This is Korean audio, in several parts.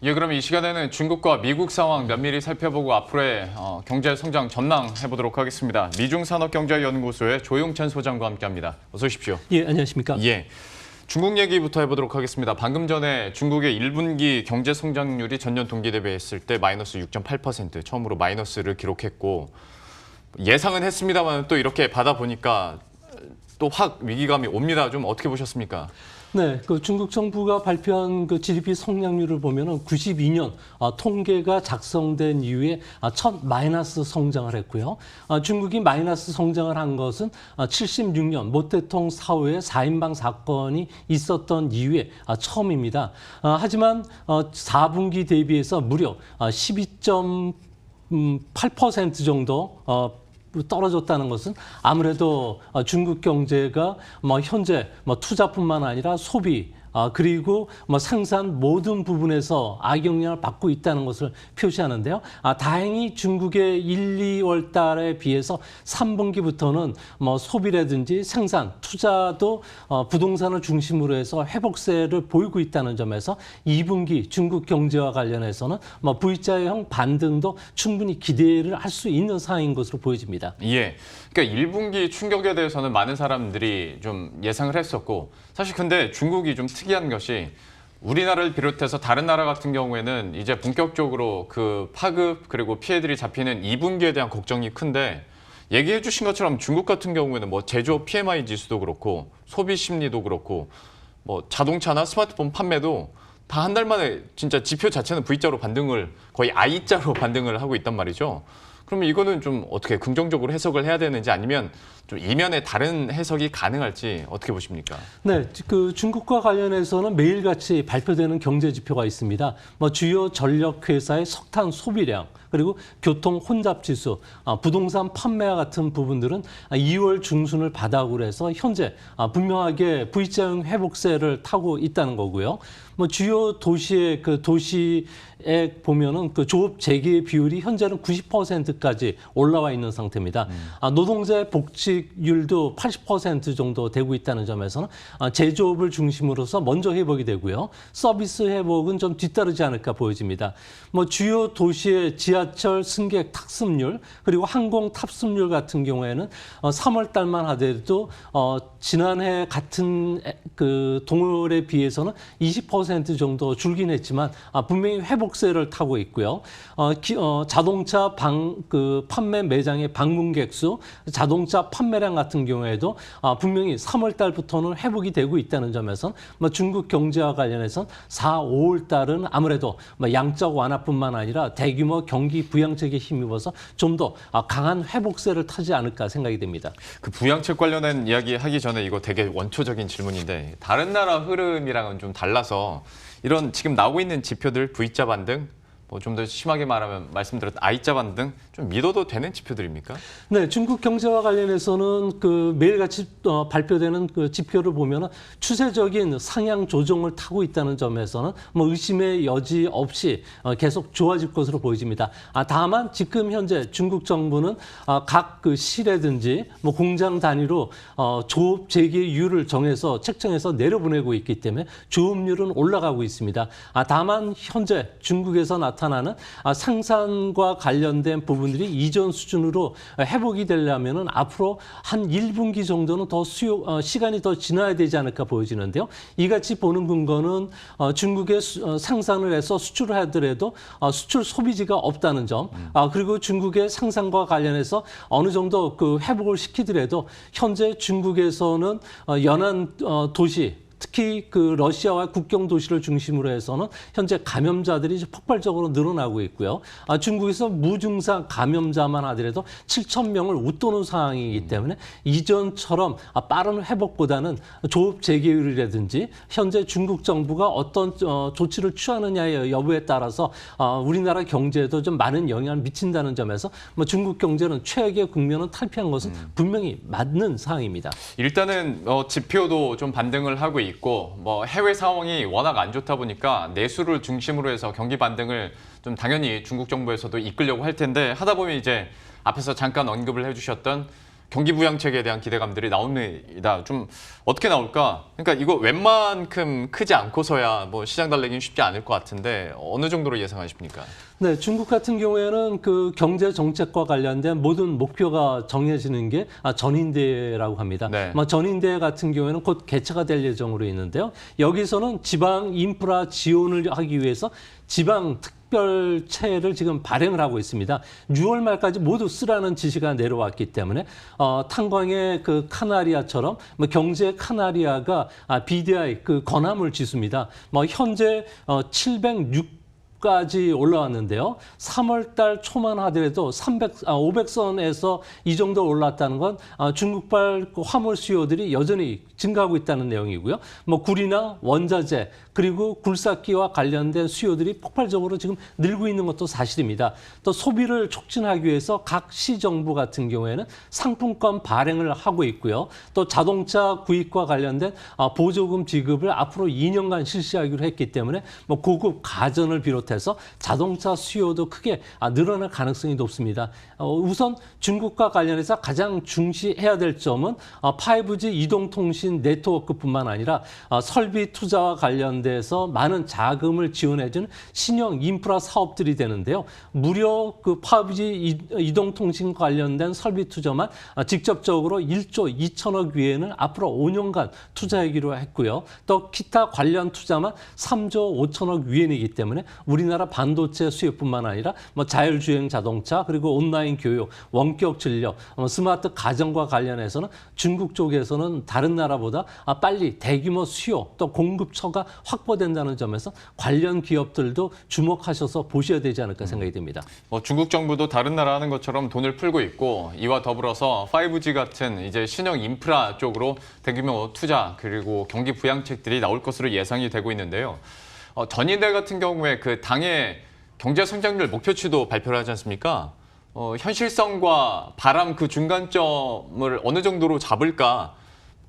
예, 그럼 이 시간에는 중국과 미국 상황 면밀히 살펴보고 앞으로의 경제 성장 전망해 보도록 하겠습니다. 미중산업경제연구소의 조용찬 소장과 함께합니다. 어서 오십시오. 예, 안녕하십니까? 예, 중국 얘기부터 해보도록 하겠습니다. 방금 전에 중국의 1분기 경제 성장률이 전년 동기 대비했을 때 마이너스 6.8%, 처음으로 마이너스를 기록했고 예상은 했습니다만 또 이렇게 받아보니까 또 확 위기감이 옵니다. 좀 어떻게 보셨습니까? 네, 그 중국 정부가 발표한 그 GDP 성장률을 보면은 92년 통계가 작성된 이후에 첫 마이너스 성장을 했고요. 중국이 마이너스 성장을 한 것은 76년 모태통 사후에 4인방 사건이 있었던 이후에 처음입니다. 하지만 4분기 대비해서 무려 12.8% 정도 떨어졌다는 것은 아무래도 중국 경제가 현재 투자뿐만 아니라 소비 그리고 생산 모든 부분에서 악영향을 받고 있다는 것을 표시하는데요. 다행히 중국의 1, 2월 달에 비해서 3분기부터는 소비라든지 생산, 투자도 부동산을 중심으로 해서 회복세를 보이고 있다는 점에서 2분기 중국 경제와 관련해서는 V자형 반등도 충분히 기대를 할 수 있는 상황인 것으로 보여집니다. 예, 그러니까 1분기 충격에 대해서는 많은 사람들이 좀 예상을 했었고 사실 근데 중국이 좀 특이한 것이 우리나라를 비롯해서 다른 나라 같은 경우에는 이제 본격적으로 그 파급 그리고 피해들이 잡히는 2분기에 대한 걱정이 큰데 얘기해 주신 것처럼 중국 같은 경우에는 제조업 PMI 지수도 그렇고 소비 심리도 그렇고 자동차나 스마트폰 판매도 다 한 달 만에 진짜 지표 자체는 V자로 반등을 거의 I자로 반등을 하고 있단 말이죠. 그러면 이거는 좀 어떻게 긍정적으로 해석을 해야 되는지 아니면 좀 이면에 다른 해석이 가능할지 어떻게 보십니까? 네, 그 중국과 관련해서는 매일같이 발표되는 경제 지표가 있습니다. 주요 전력 회사의 석탄 소비량 그리고 교통 혼잡 지수, 부동산 판매와 같은 부분들은 2월 중순을 바닥으로 해서 현재 분명하게 V자형 회복세를 타고 있다는 거고요. 주요 도시의 그 도시에 보면은 그 조업 재개 비율이 현재는 90%까지 올라와 있는 상태입니다. 노동자의 복직률도 80% 정도 되고 있다는 점에서는 제조업을 중심으로서 먼저 회복이 되고요. 서비스 회복은 좀 뒤따르지 않을까 보여집니다. 주요 도시의 지하철 승객 탑승률 그리고 항공 탑승률 같은 경우에는 3월 달만 하더라도 지난해 같은 그 동월에 비해서는 20% 정도 줄긴 했지만 분명히 회복세를 타고 있고요. 자동차 판매 매장의 방문객 수, 자동차 판매량 같은 경우에도 분명히 3월 달부터는 회복이 되고 있다는 점에서 중국 경제와 관련해서 4, 5월 달은 아무래도 양적 완화뿐만 아니라 대규모 경기 부양책에 힘입어서 좀 더 강한 회복세를 타지 않을까 생각이 됩니다. 그 부양책 관련된 이야기 하기 전에 이거 되게 원초적인 질문인데 다른 나라 흐름이랑은 좀 달라서 이런 지금 나오고 있는 지표들 V자 반등 좀 더 심하게 말하면 말씀드렸던 I자 반등 좀 믿어도 되는 지표들입니까? 네, 중국 경제와 관련해서는 그 매일같이 발표되는 그 지표를 보면은 추세적인 상향 조정을 타고 있다는 점에서는 의심의 여지 없이 계속 좋아질 것으로 보여집니다. 다만 지금 현재 중국 정부는 각 그 시라든지 공장 단위로 조업 재개율을 정해서 책정해서 내려보내고 있기 때문에 조업률은 올라가고 있습니다. 다만 현재 중국에서 나타나는 생산과 관련된 부분들이 이전 수준으로 회복이 되려면은 앞으로 한 1분기 정도는 더 시간이 더 지나야 되지 않을까 보여지는데요. 이같이 보는 근거는 중국의 생산을 해서 수출을 하더라도 수출 소비지가 없다는 점, 그리고 중국의 생산과 관련해서 어느 정도 그 회복을 시키더라도 현재 중국에서는 연안 도시 특히 그 러시아와 국경 도시를 중심으로 해서는 현재 감염자들이 폭발적으로 늘어나고 있고요. 중국에서 무증상 감염자만 하더라도 7천 명을 웃도는 상황이기 때문에 이전처럼 빠른 회복보다는 조업 재개율이라든지 현재 중국 정부가 어떤 조치를 취하느냐의 여부에 따라서 우리나라 경제에도 좀 많은 영향을 미친다는 점에서 중국 경제는 최악의 국면은 탈피한 것은 분명히 맞는 상황입니다. 일단은 지표도 좀 반등을 하고 있고 해외 상황이 워낙 안 좋다 보니까 내수를 중심으로 해서 경기 반등을 좀 당연히 중국 정부에서도 이끌려고 할 텐데 하다 보면 이제 앞에서 잠깐 언급을 해주셨던 경기 부양책에 대한 기대감들이 나옵니다. 좀 어떻게 나올까? 그러니까 이거 웬만큼 크지 않고서야 뭐 시장 달래기는 쉽지 않을 것 같은데 어느 정도로 예상하십니까? 네, 중국 같은 경우에는 그 경제 정책과 관련된 모든 목표가 정해지는 게 전인대라고 합니다. 네. 전인대 같은 경우에는 곧 개최가 될 예정으로 있는데요. 여기서는 지방 인프라 지원을 하기 위해서 지방 특별채를 지금 발행을 하고 있습니다. 6월 말까지 모두 쓰라는 지시가 내려왔기 때문에 탄광의 그 카나리아처럼 경제 카나리아가 BDI 그 건화물 지수입니다. 현재 706까지 올라왔는데요. 3월 달 초만 하더라도 500선에서 이 정도 올랐다는 건 중국발 화물 수요들이 여전히 증가하고 있다는 내용이고요. 구리나 원자재 그리고 굴삭기와 관련된 수요들이 폭발적으로 지금 늘고 있는 것도 사실입니다. 또 소비를 촉진하기 위해서 각 시정부 같은 경우에는 상품권 발행을 하고 있고요. 또 자동차 구입과 관련된 보조금 지급을 앞으로 2년간 실시하기로 했기 때문에 고급 가전을 비롯해서 자동차 수요도 크게 늘어날 가능성이 높습니다. 우선 중국과 관련해서 가장 중시해야 될 점은 5G 이동통신 네트워크뿐만 아니라 설비 투자와 관련돼서 많은 자금을 지원해주는 신형 인프라 사업들이 되는데요. 무려 그 5G 이동통신 관련된 설비 투자만 직접적으로 1조 2천억 위엔을 앞으로 5년간 투자하기로 했고요. 또 기타 관련 투자만 3조 5천억 위엔이기 때문에 우리나라 반도체 수요뿐만 아니라 자율주행 자동차 그리고 온라인 교육, 원격 진료, 스마트 가정과 관련해서는 중국 쪽에서는 다른 나라보다 빨리 대규모 수요 또 공급처가 확보된다는 점에서 관련 기업들도 주목하셔서 보셔야 되지 않을까 생각이 듭니다. 중국 정부도 다른 나라 하는 것처럼 돈을 풀고 있고 이와 더불어서 5G 같은 이제 신형 인프라 쪽으로 대규모 투자 그리고 경기 부양책들이 나올 것으로 예상이 되고 있는데요. 전인대 같은 경우에 그 당의 경제 성장률 목표치도 발표를 하지 않습니까? 현실성과 바람 그 중간점을 어느 정도로 잡을까?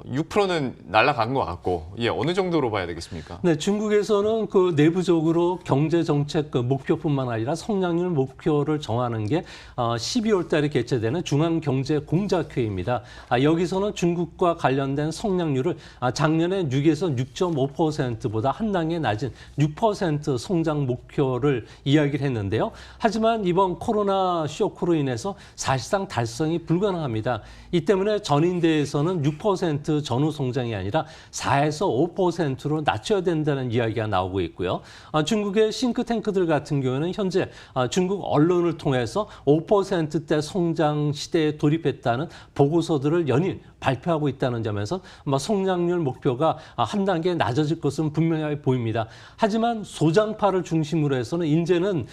6%는 날아간 것 같고, 어느 정도로 봐야 되겠습니까? 네, 중국에서는 그 내부적으로 경제 정책 그 목표뿐만 아니라 성장률 목표를 정하는 게 12월 달에 개최되는 중앙경제공작회의입니다. 여기서는 중국과 관련된 성장률을 작년에 6에서 6.5%보다 한 단계 낮은 6% 성장 목표를 이야기를 했는데요. 하지만 이번 코로나 쇼크로 인해서 사실상 달성이 불가능합니다. 이 때문에 전인대에서는 6% 전후 성장이 아니라 4에서 5%로 낮춰야 된다는 이야기가 나오고 있고요. 중국의 싱크탱크들 같은 경우에는 현재 중국 언론을 통해서 5%대 성장 시대에 돌입했다는 보고서들을 연일 발표하고 있다는 점에서 성장률 목표가 한 단계 낮아질 것은 분명하게 보입니다. 하지만 소장파를 중심으로 해서는 이제는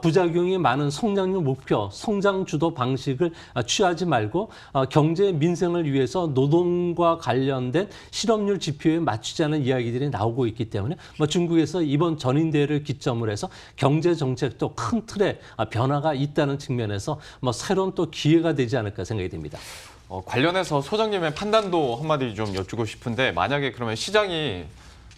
부작용이 많은 성장률 목표, 성장 주도 방식을 취하지 말고 경제 민생을 위해서 노동과 관련된 실업률 지표에 맞추자는 이야기들이 나오고 있기 때문에 중국에서 이번 전인대를 기점으로 해서 경제 정책도 큰 틀의 변화가 있다는 측면에서 새로운 또 기회가 되지 않을까 생각이 됩니다. 관련해서 소장님의 판단도 한마디 좀 여쭈고 싶은데 만약에 그러면 시장이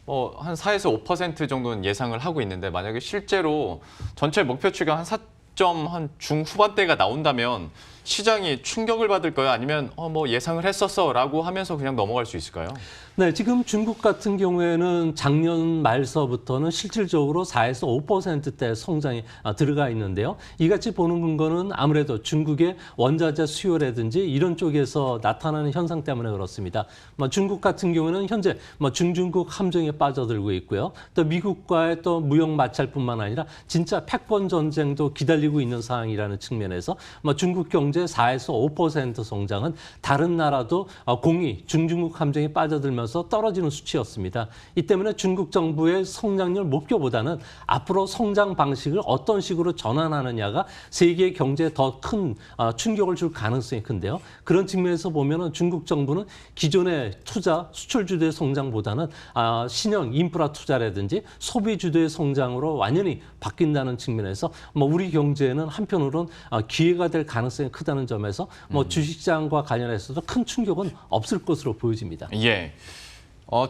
한 4에서 5% 정도는 예상을 하고 있는데 만약에 실제로 전체 목표치가 한 4점 한 중후반대가 나온다면 시장이 충격을 받을까요? 아니면 예상을 했었어라고 하면서 그냥 넘어갈 수 있을까요? 네, 지금 중국 같은 경우에는 작년 말서부터는 실질적으로 4에서 5%대 성장이 들어가 있는데요. 이같이 보는 근거는 아무래도 중국의 원자재 수요라든지 이런 쪽에서 나타나는 현상 때문에 그렇습니다. 중국 같은 경우는 현재 중중국 함정에 빠져들고 있고요. 또 미국과의 또 무역 마찰뿐만 아니라 진짜 패권 전쟁도 기다리고 있는 상황이라는 측면에서 중국 경제 4에서 5% 성장은 다른 나라도 공이 중중국 함정에 빠져들면서 떨어지는 수치였습니다. 이 때문에 중국 정부의 성장률 목표보다는 앞으로 성장 방식을 어떤 식으로 전환하느냐가 세계 경제에 더 큰 충격을 줄 가능성이 큰데요. 그런 측면에서 보면은 중국 정부는 기존의 투자, 수출 주도의 성장보다는 신형 인프라 투자라든지 소비 주도의 성장으로 완전히 바뀐다는 측면에서 우리 경제에는 한편으로는 기회가 될 가능성이 크다는 점에서 주식시장과 관련해서도 큰 충격은 없을 것으로 보여집니다. 예.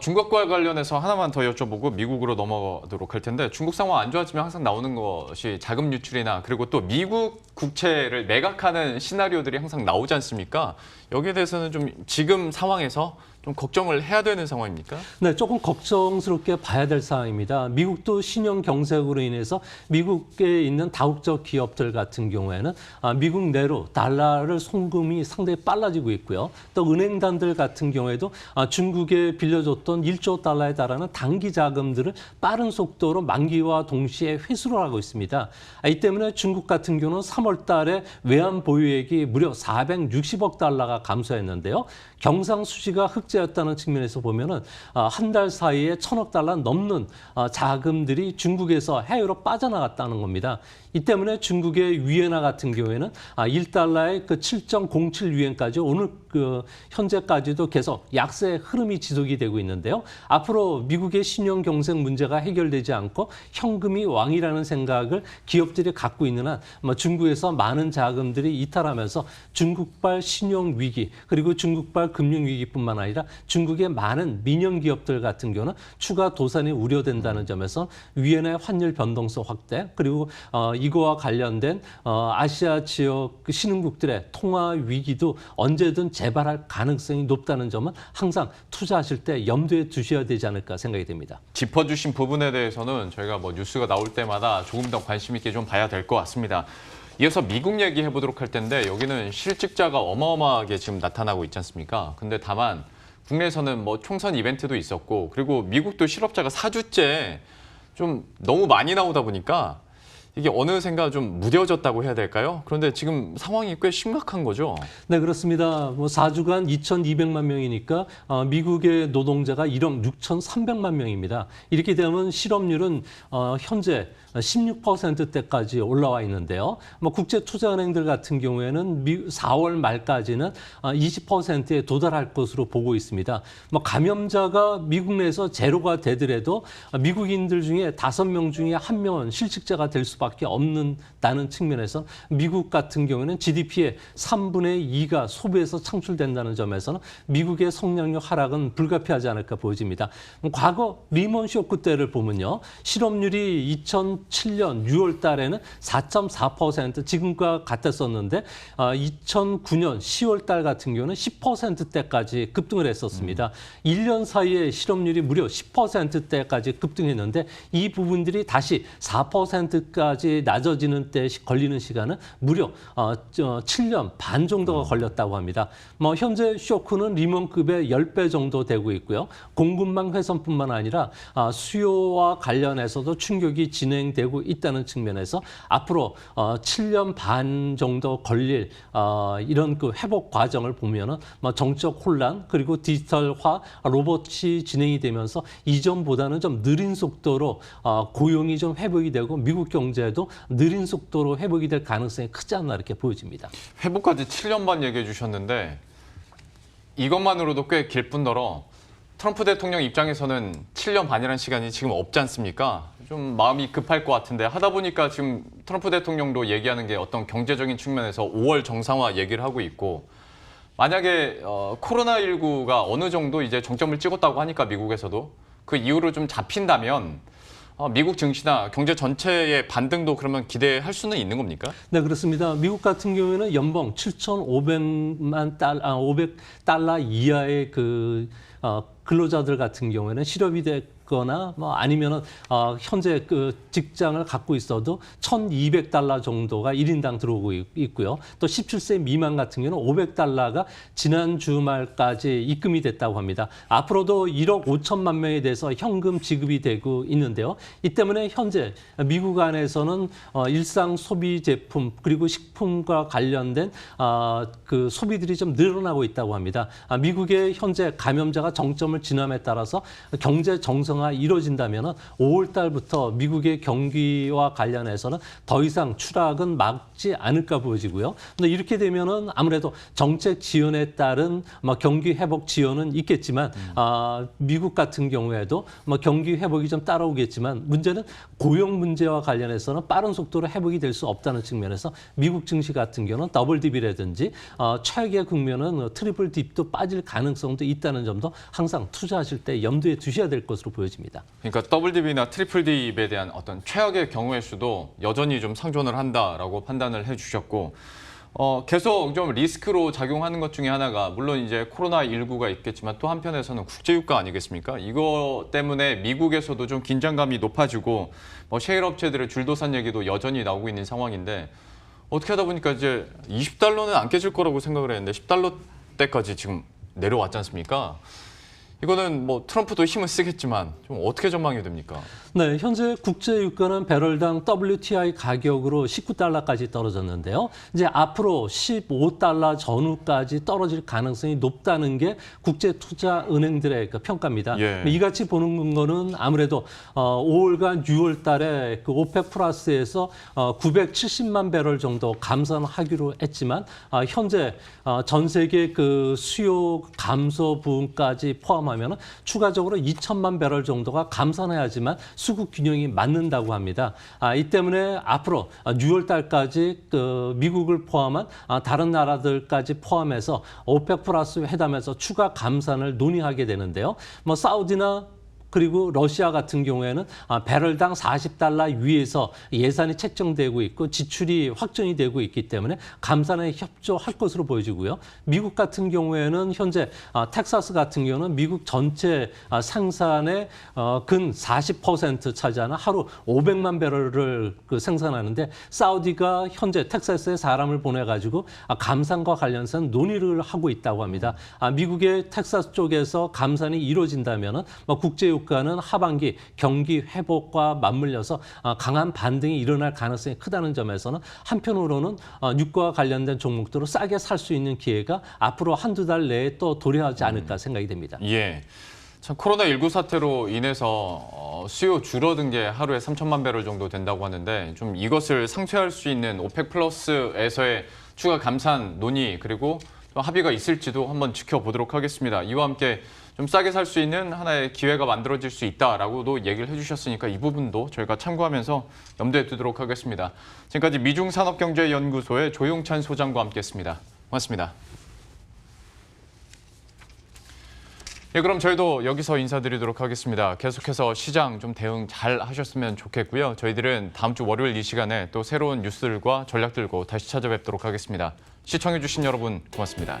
중국과 관련해서 하나만 더 여쭤보고 미국으로 넘어가도록 할 텐데 중국 상황 안 좋아지면 항상 나오는 것이 자금 유출이나 그리고 또 미국 국채를 매각하는 시나리오들이 항상 나오지 않습니까? 여기에 대해서는 좀 지금 상황에서 좀 걱정을 해야 되는 상황입니까? 네, 조금 걱정스럽게 봐야 될 상황입니다. 미국도 신용 경색으로 인해서 미국에 있는 다국적 기업들 같은 경우에는 미국 내로 달러를 송금이 상당히 빨라지고 있고요. 또 은행단들 같은 경우에도 중국에 빌려줬던 1조 달러에 달하는 단기 자금들을 빠른 속도로 만기와 동시에 회수를 하고 있습니다. 이 때문에 중국 같은 경우는 3월 달에 외환 보유액이 무려 460억 달러가 감소했는데요. 경상수지가 흑자였다는 측면에서 보면은 한 달 사이에 1,000억 달러 넘는 자금들이 중국에서 해외로 빠져나갔다는 겁니다. 이 때문에 중국의 위엔화 같은 경우에는 1달러의 그 7.07 위엔까지 오늘 그 현재까지도 계속 약세 흐름이 지속이 되고 있는데요. 앞으로 미국의 신용 경색 문제가 해결되지 않고 현금이 왕이라는 생각을 기업들이 갖고 있는 한 중국에서 많은 자금들이 이탈하면서 중국발 신용 위기 그리고 중국발 금융 위기뿐만 아니라 중국의 많은 민영 기업들 같은 경우는 추가 도산이 우려된다는 점에서 위엔화의 환율 변동성 확대 그리고 이거와 관련된 아시아 지역 신흥국들의 통화 위기도 언제든 재발할 가능성이 높다는 점은 항상 투자하실 때 염두에 두셔야 되지 않을까 생각이 됩니다. 짚어주신 부분에 대해서는 저희가 뭐 뉴스가 나올 때마다 조금 더 관심 있게 좀 봐야 될 것 같습니다. 이어서 미국 얘기해 보도록 할 텐데 여기는 실직자가 어마어마하게 지금 나타나고 있지 않습니까? 근데 다만 국내에서는 뭐 총선 이벤트도 있었고 그리고 미국도 실업자가 4주째 좀 너무 많이 나오다 보니까 이게 어느샌가 좀 무뎌졌다고 해야 될까요? 그런데 지금 상황이 꽤 심각한 거죠. 네, 그렇습니다. 4주간 2,200만 명이니까 미국의 노동자가 1억 6,300만 명입니다. 이렇게 되면 실업률은 현재 16%대까지 올라와 있는데요. 국제투자은행들 같은 경우에는 4월 말까지는 20%에 도달할 것으로 보고 있습니다. 감염자가 미국 내에서 제로가 되더라도 미국인들 중에 5명 중에 1명은 실직자가 될 수밖에 없는다는 측면에서 미국 같은 경우에는 GDP의 3분의 2가 소비에서 창출된다는 점에서는 미국의 성장력 하락은 불가피하지 않을까 보여집니다. 과거 리먼 쇼크 때를 보면요. 실업률이 2007년 6월 달에는 4.4% 지금과 같았었는데 2009년 10월 달 같은 경우는 10%대까지 급등을 했었습니다. 1년 사이에 실업률이 무려 10%대까지 급등했는데 이 부분들이 다시 4%까지 낮아지는 때 걸리는 시간은 무려 7년 반 정도가 걸렸다고 합니다. 현재 쇼크는 리먼급의 10배 정도 되고 있고요. 공급망 훼손뿐만 아니라 수요와 관련해서도 충격이 진행되고 있다는 측면에서 앞으로 7년 반 정도 걸릴 이런 그 회복 과정을 보면은 정적 혼란 그리고 디지털화 로봇이 진행이 되면서 이전보다는 좀 느린 속도로 고용이 좀 회복이 되고 미국 경제도 느린 속도로 회복이 될 가능성이 크지 않나 이렇게 보여집니다. 회복까지 7년 반 얘기해 주셨는데 이것만으로도 꽤 길 뿐더러 트럼프 대통령 입장에서는 7년 반이라는 시간이 지금 없지 않습니까? 좀 마음이 급할 것 같은데 하다 보니까 지금 트럼프 대통령도 얘기하는 게 어떤 경제적인 측면에서 5월 정상화 얘기를 하고 있고 만약에 코로나19가 어느 정도 이제 정점을 찍었다고 하니까 미국에서도 그 이후로 좀 잡힌다면 미국 증시나 경제 전체의 반등도 그러면 기대할 수는 있는 겁니까? 네, 그렇습니다. 미국 같은 경우에는 연봉 500달러 이하의 근로자들 같은 경우에는 실업이 됐거나 아니면은 현재 그 직장을 갖고 있어도 1,200달러 정도가 1인당 들어오고 있고요. 또 17세 미만 같은 경우는 500달러가 지난 주말까지 입금이 됐다고 합니다. 앞으로도 1억 5천만 명에 대해서 현금 지급이 되고 있는데요. 이 때문에 현재 미국 안에서는 일상 소비 제품 그리고 식품과 관련된 그 소비들이 좀 늘어나고 있다고 합니다. 미국의 현재 감염자가 정점을 지남에 따라서 경제 정상 활성화 이루어진다면 5월 달부터 미국의 경기와 관련해서는 더 이상 추락은 막지 않을까 보여지고요. 근데 이렇게 되면은 아무래도 정책 지원에 따른 경기 회복 지원은 있겠지만 미국 같은 경우에도 경기 회복이 좀 따라오겠지만 문제는 고용 문제와 관련해서는 빠른 속도로 회복이 될 수 없다는 측면에서 미국 증시 같은 경우는 더블 딥이라든지 최악의 국면은 트리플 딥도 빠질 가능성도 있다는 점도 항상 투자하실 때 염두에 두셔야 될 것으로 보여집니다. 그러니까 더블 딥이나 트리플 딥에 대한 어떤 최악의 경우의 수도 여전히 좀 상존을 한다라고 판단을 해주셨고 계속 좀 리스크로 작용하는 것 중에 하나가 물론 이제 코로나19가 있겠지만 또 한편에서는 국제유가 아니겠습니까? 이거 때문에 미국에서도 좀 긴장감이 높아지고 셰일 업체들의 줄도산 얘기도 여전히 나오고 있는 상황인데 어떻게 하다 보니까 이제 20달러는 안 깨질 거라고 생각을 했는데 10달러대까지 지금 내려왔지 않습니까? 이거는 트럼프도 힘을 쓰겠지만 좀 어떻게 전망이 됩니까? 네, 현재 국제 유가는 배럴당 WTI 가격으로 19달러까지 떨어졌는데요. 이제 앞으로 15달러 전후까지 떨어질 가능성이 높다는 게 국제 투자 은행들의 평가입니다. 예. 이같이 보는 거는 아무래도 5월과 6월 달에 그 오펙 플러스에서 970만 배럴 정도 감산하기로 했지만 현재 전 세계 그 수요 감소 부분까지 포함하면 추가적으로 2천만 배럴 정도가 감산해야지만 수급 균형이 맞는다고 합니다. 이 때문에 앞으로 6월 달까지 그 미국을 포함한 다른 나라들까지 포함해서 오펙 플러스 회담에서 추가 감산을 논의하게 되는데요. 사우디나 그리고 러시아 같은 경우에는 배럴당 40달러 위에서 예산이 책정되고 있고 지출이 확정이 되고 있기 때문에 감산에 협조할 것으로 보여지고요. 미국 같은 경우에는 현재 텍사스 같은 경우는 미국 전체 생산의 근 40% 차지하는 하루 500만 배럴을 생산하는데 사우디가 현재 텍사스에 사람을 보내가지고 감산과 관련해서 논의를 하고 있다고 합니다. 미국의 텍사스 쪽에서 감산이 이루어진다면 국제유가는 하반기 경기 회복과 맞물려서 강한 반등이 일어날 가능성이 크다는 점에서는 한편으로는 유가와 관련된 종목들을 싸게 살 수 있는 기회가 앞으로 한두 달 내에 또 도래하지 않을까 생각이 됩니다. 예. 참 코로나19 사태로 인해서 수요 줄어든 게 하루에 3천만 배럴 정도 된다고 하는데 좀 이것을 상쇄할 수 있는 오펙 플러스에서의 추가 감산 논의 그리고 또 합의가 있을지도 한번 지켜보도록 하겠습니다. 이와 함께 좀 싸게 살 수 있는 하나의 기회가 만들어질 수 있다라고도 얘기를 해주셨으니까 이 부분도 저희가 참고하면서 염두에 두도록 하겠습니다. 지금까지 미중산업경제연구소의 조용찬 소장과 함께했습니다. 고맙습니다. 예, 그럼 저희도 여기서 인사드리도록 하겠습니다. 계속해서 시장 좀 대응 잘 하셨으면 좋겠고요. 저희들은 다음 주 월요일 이 시간에 또 새로운 뉴스들과 전략 들고 다시 찾아뵙도록 하겠습니다. 시청해주신 여러분 고맙습니다.